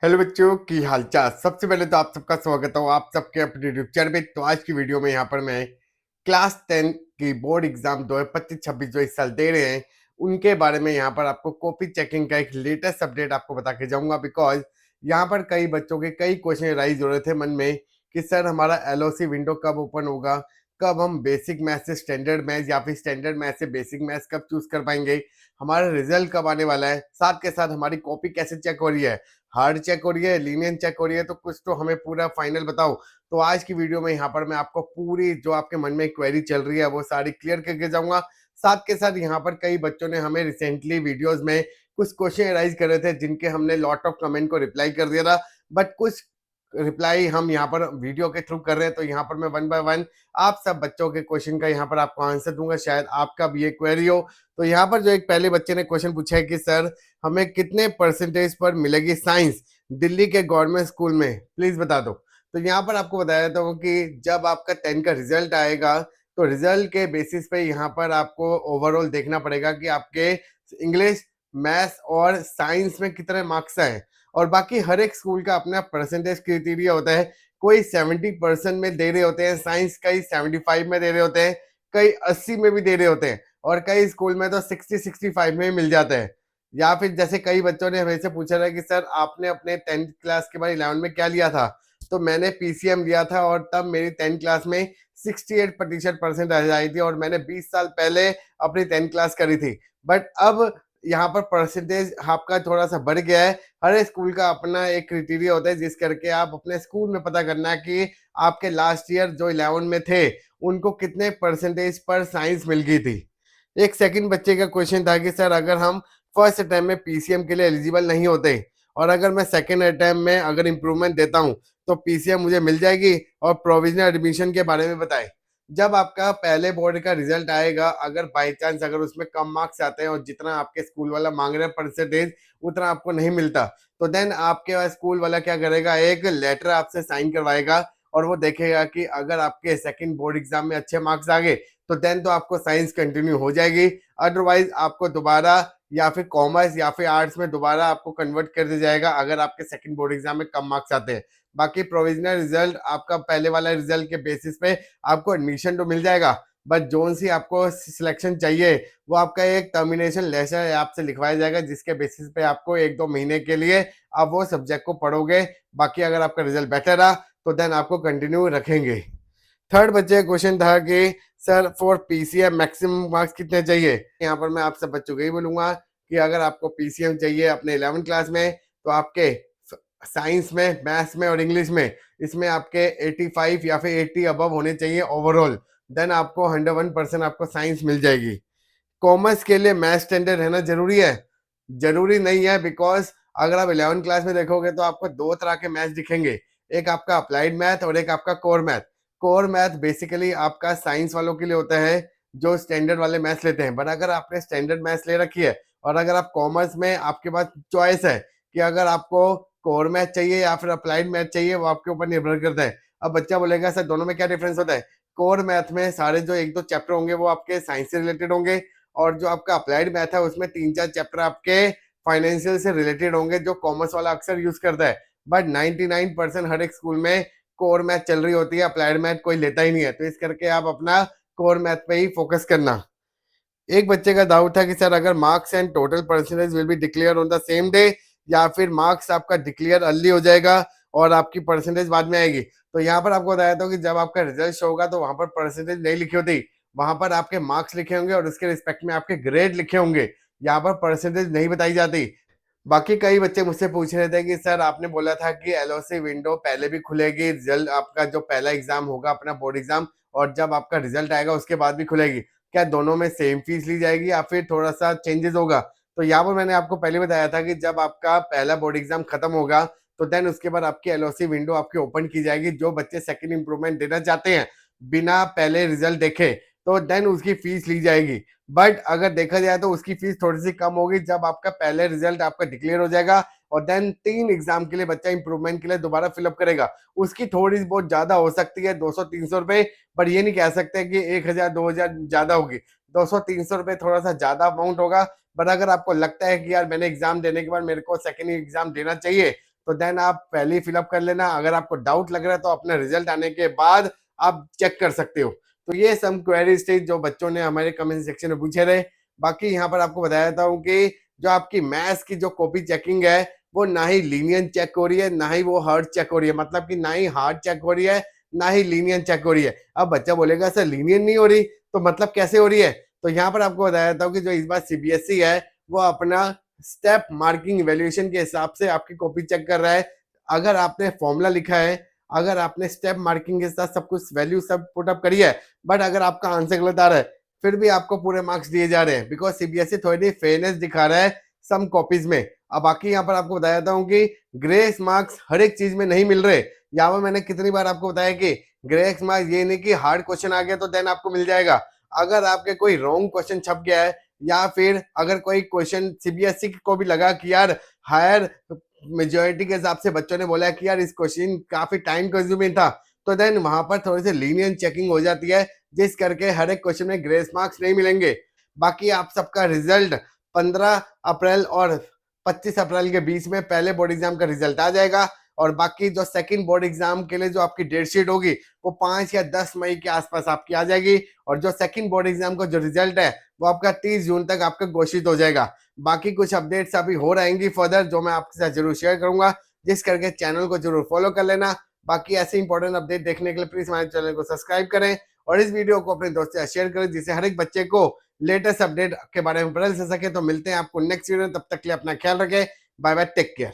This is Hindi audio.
हेलो बच्चों की हालचाल। सबसे पहले तो आप सबका स्वागत हो आप सबके अपने यूट्यूब चैनल में। तो आज की वीडियो में यहाँ पर मैं क्लास 10 की बोर्ड एग्जाम 2025-26 जो इस साल दे रहे हैं उनके बारे में यहाँ पर आपको कॉपी चेकिंग का एक लेटेस्ट अपडेट आपको बता के जाऊंगा। बिकॉज यहाँ पर कई बच्चों के कई क्वेश्चन राइज हो रहे थे मन में कि सर हमारा एलओसी विंडो कब ओपन होगा, कब हम बेसिक मैथ से स्टैंडर्ड मैथ या फिर स्टैंडर्ड मैथ से बेसिक मैथ कब चूज कर पाएंगे, हमारा रिजल्ट कब आने वाला है, साथ के साथ हमारी कॉपी कैसे चेक हो रही है, हार्ड चेक हो रही है, लीनियन चेक हो रही है। तो कुछ तो हमें पूरा फाइनल बताओ। तो आज की वीडियो में यहाँ पर मैं आपको पूरी जो आपके मन में क्वेरी चल रही है वो सारी क्लियर करके जाऊंगा। साथ के साथ यहाँ पर कई बच्चों ने हमें रिसेंटली वीडियोस में कुछ क्वेश्चन राइज करे थे जिनके हमने लॉट ऑफ कमेंट को रिप्लाई कर दिया था, बट कुछ रिप्लाई हम यहाँ पर वीडियो के थ्रू कर रहे हैं। तो यहाँ पर मैं वन बाय वन आप सब बच्चों के क्वेश्चन का यहाँ पर आपको आंसर दूंगा, शायद आपका भी ये क्वेरी हो। तो यहाँ पर जो एक पहले बच्चे ने क्वेश्चन पूछा है कि सर हमें कितने परसेंटेज पर मिलेगी साइंस दिल्ली के गवर्नमेंट स्कूल में, प्लीज बता दो। तो यहाँ पर आपको बताया था कि जब आपका 10 का रिजल्ट आएगा तो रिजल्ट के बेसिस पे यहाँ पर आपको ओवरऑल देखना पड़ेगा कि आपके इंग्लिश, मैथ्स और साइंस में कितने मार्क्स आए। और बाकी हर एक स्कूल का अपना परसेंटेज क्राइटेरिया होता है। कोई 70% में दे रहे होते हैं साइंस, कई 75 में दे रहे होते हैं, कई 80 में भी दे रहे होते हैं, और कई स्कूल में तो 60-65 में ही मिल जाता है। या फिर जैसे कई बच्चों ने हमें से पूछा था कि सर आपने अपने 10th क्लास के बाद 11 में क्या लिया था। तो मैंने पीसीएम लिया था और तब मेरी 10th क्लास में 68% परसेंट आ जाई थी, और मैंने 20 साल पहले अपनी 10th क्लास करी थी। बट अब यहाँ पर परसेंटेज आपका थोड़ा सा बढ़ गया है। हर स्कूल का अपना एक क्राइटेरिया होता है जिस करके आप अपने स्कूल में पता करना है कि आपके लास्ट ईयर जो 11 में थे उनको कितने परसेंटेज पर साइंस मिल गई थी। एक सेकंड बच्चे का क्वेश्चन था कि सर अगर हम फर्स्ट अटेम्प्ट में पीसीएम के लिए एलिजिबल नहीं होते और अगर मैं सेकंड अटेम्प्ट में अगर इम्प्रूवमेंट देता हूं तो पीसीएम मुझे मिल जाएगी, और प्रोविजनल एडमिशन के बारे में बताएं। जब आपका पहले बोर्ड का रिजल्ट आएगा, अगर बाई चांस अगर उसमें कम मार्क्स आते हैं और जितना आपके स्कूल वाला मांग रहे हैं परसेंटेज उतना आपको नहीं मिलता, तो देन आपके स्कूल वाला क्या करेगा, एक लेटर आपसे साइन करवाएगा और वो देखेगा कि अगर आपके सेकंड बोर्ड एग्जाम में अच्छे मार्क्स आ गए तो देन तो आपको साइंस कंटिन्यू हो जाएगी, अदरवाइज आपको दोबारा या फिर कॉमर्स या फिर आर्ट्स में दोबारा आपको कन्वर्ट कर दिया जाएगा अगर आपके सेकंड बोर्ड एग्जाम में कम मार्क्स आते हैं। बाकी प्रोविजनल रिजल्ट आपका पहले वाला रिजल्ट के बेसिस पे आपको एडमिशन तो मिल जाएगा, बट जोन सी आपको सिलेक्शन चाहिए वो आपका एक टर्मिनेशन लेटर आपसे लिखवाया जाएगा जिसके बेसिस पे आपको 1-2 महीने के लिए आप वो सब्जेक्ट को पढ़ोगे। बाकी अगर आपका रिजल्ट बेटर रहा तो देन आपको कंटिन्यू रखेंगे। थर्ड बच्चे का क्वेश्चन था कि sir for PCM maximum marks कितने चाहिए। यहाँ पर मैं आप सब बच्चों को ही बोलूंगा कि अगर आपको पीसीएम चाहिए अपने 11 क्लास में तो आपके साइंस में, मैथ्स में और इंग्लिश में इसमें आपके 85 या फिर 80 अबव होने चाहिए ओवरऑल, देन आपको 101% आपको साइंस मिल जाएगी। कॉमर्स के लिए मैथ स्टैंडर्ड रहना जरूरी है? जरूरी नहीं है, बिकॉज अगर आप 11 क्लास में देखोगे तो आपको दो तरह के मैथ दिखेंगे, एक आपका अप्लाइड मैथ और एक आपका core math. Core math basically आपका साइंस वालों के लिए होता है जो स्टैंडर्ड वाले मैथ्स लेते हैं। बट अगर आपने स्टैंडर्ड मैथ्स ले रखी है और अगर आप कॉमर्स में आपके पास चॉइस है कि अगर आपको कोर मैथ चाहिए या फिर अप्लाइड मैथ चाहिए, वो आपके ऊपर निर्भर करता है। अब बच्चा बोलेगा सर दोनों में क्या डिफरेंस होता है। कोर मैथ में सारे जो 1-2 चैप्टर होंगे वो आपके साइंस से रिलेटेड होंगे, और जो आपका अप्लाइड मैथ है उसमें 3-4 चैप्टर आपके फाइनेंशियल से रिलेटेड होंगे जो कॉमर्स वाला अक्सर यूज करता है। बट 99% हर एक स्कूल में कोर मैथ चल रही होती है, अप्लाइड मैथ कोई लेता ही नहीं है। तो इस करके आप अपना कोर मैथ पे ही फोकस करना। एक बच्चे का डाउट था कि सर अगर marks and total percentage will be declare on the same day या फिर मार्क्स आपका डिक्लेयर अर्ली हो जाएगा और आपकी परसेंटेज बाद में आएगी। तो यहाँ पर आपको बताया था कि जब आपका रिजल्ट शो होगा तो वहां पर परसेंटेज नहीं लिखी होती, वहां पर आपके मार्क्स लिखे होंगे और उसके रिस्पेक्ट में आपके ग्रेड लिखे होंगे। यहाँ पर परसेंटेज नहीं बताई जाती। बाकी कई बच्चे मुझसे पूछ रहे थे कि सर आपने बोला था कि एलओसी विंडो पहले भी खुलेगी, रिजल्ट आपका जो पहला एग्जाम होगा अपना बोर्ड एग्जाम और जब आपका रिजल्ट आएगा उसके बाद भी खुलेगी, क्या दोनों में सेम फीस ली जाएगी या फिर थोड़ा सा चेंजेस होगा। तो यहाँ पर मैंने आपको पहले बताया था कि जब आपका पहला बोर्ड एग्जाम खत्म होगा तो देन उसके बाद आपकी एलओसी विंडो आपकी ओपन की जाएगी। जो बच्चे सेकंड इंप्रूवमेंट देना चाहते हैं बिना पहले रिजल्ट देखे तो देन उसकी फीस ली जाएगी। बट अगर देखा जाए तो उसकी फीस थोड़ी सी कम होगी जब आपका पहले रिजल्ट आपका डिक्लेयर हो जाएगा और देन 3 एग्जाम के लिए बच्चा इंप्रूवमेंट के लिए दोबारा फिलअप करेगा। उसकी थोड़ी बहुत ज्यादा हो सकती है 200-300 रुपए, पर ये नहीं कह सकते कि 1000-2000 ज्यादा होगी। 200-300 रुपए थोड़ा सा ज्यादा अमाउंट होगा। बट अगर आपको लगता है कि यार मैंने एग्जाम देने के बाद मेरे को सेकेंड एग्जाम देना चाहिए तो देन आप पहले ही फिलअप कर लेना। अगर आपको डाउट लग रहा है तो अपना रिजल्ट आने के बाद आप चेक कर सकते हो। तो ये सम क्वेरीज थे जो बच्चों ने हमारे कमेंट सेक्शन में पूछे रहे। बाकी यहाँ पर आपको बताया था कि जो आपकी मैथ्स की जो कॉपी चेकिंग है वो ना ही लीनियन चेक हो रही है, ना ही वो हार्ड चेक हो रही है, मतलब कि ना ही हार्ड चेक हो रही है, ना ही लीनियन चेक हो रही है। अब बच्चा बोलेगा सर लीनियन नहीं हो रही तो मतलब कैसे हो रही है? तो यहाँ पर आपको बताया था कि जो इस बार सीबीएसई है वो अपना स्टेप मार्किंग इवेल्युएशन के हिसाब से आपकी कॉपी चेक कर रहा है। अगर आपने फॉर्मूला लिखा है, अगर आपने स्टेप मार्किंग के साथ सब कुछ वैल्यू सब पुटअप करी है, बट अगर आपका आंसर गलत आ रहा है फिर भी आपको पूरे मार्क्स दिए जा रहे हैं, बिकॉज सीबीएसई थोड़ी फेयरनेस दिखा रहा है सम कॉपीज में। अब बाकी यहाँ पर आपको बताया था कि ग्रेस मार्क्स हर एक चीज में नहीं मिल रहे। यहाँ पर मैंने कितनी बार आपको बताया कि ग्रेस मार्क्स ये नहीं कि हार्ड क्वेश्चन आ गया तो देन आपको मिल जाएगा। अगर आपके कोई रॉन्ग क्वेश्चन छप गया है या फिर अगर कोई क्वेश्चन सीबीएसई को भी लगा कि यार हायर मेजोरिटी के हिसाब से बच्चों ने बोला कि यार इस क्वेश्चन काफी टाइम कंज्यूमिंग था, तो देन वहां पर थोड़ी सी लीनियंट चेकिंग हो जाती है, जिस करके हर एक क्वेश्चन में ग्रेस मार्क्स नहीं मिलेंगे। बाकी आप सबका रिजल्ट 15 अप्रैल और 25 अप्रैल के बीच में पहले बोर्ड एग्जाम का रिजल्ट आ जाएगा। और बाकी जो सेकंड बोर्ड एग्जाम के लिए जो आपकी डेट शीट होगी वो 5 या 10 मई के आसपास आपकी आ जाएगी। और जो सेकंड बोर्ड एग्जाम का जो रिजल्ट है वो आपका 30 जून तक आपका घोषित हो जाएगा। बाकी कुछ अपडेट्स अभी हो रहेंगी फर्दर जो मैं आपके साथ जरूर शेयर करूंगा, जिस करके चैनल को जरूर फॉलो कर लेना। बाकी ऐसे इंपॉर्टेंट अपडेट देखने के लिए प्लीज हमारे चैनल को सब्सक्राइब करें और इस वीडियो को अपने दोस्तों से शेयर करें, जिससे हर एक बच्चे को लेटेस्ट अपडेट के बारे में पता चल सके। तो मिलते हैं आपको नेक्स्ट वीडियो, तब तक के लिए अपना ख्याल रखें। Bye bye, take care.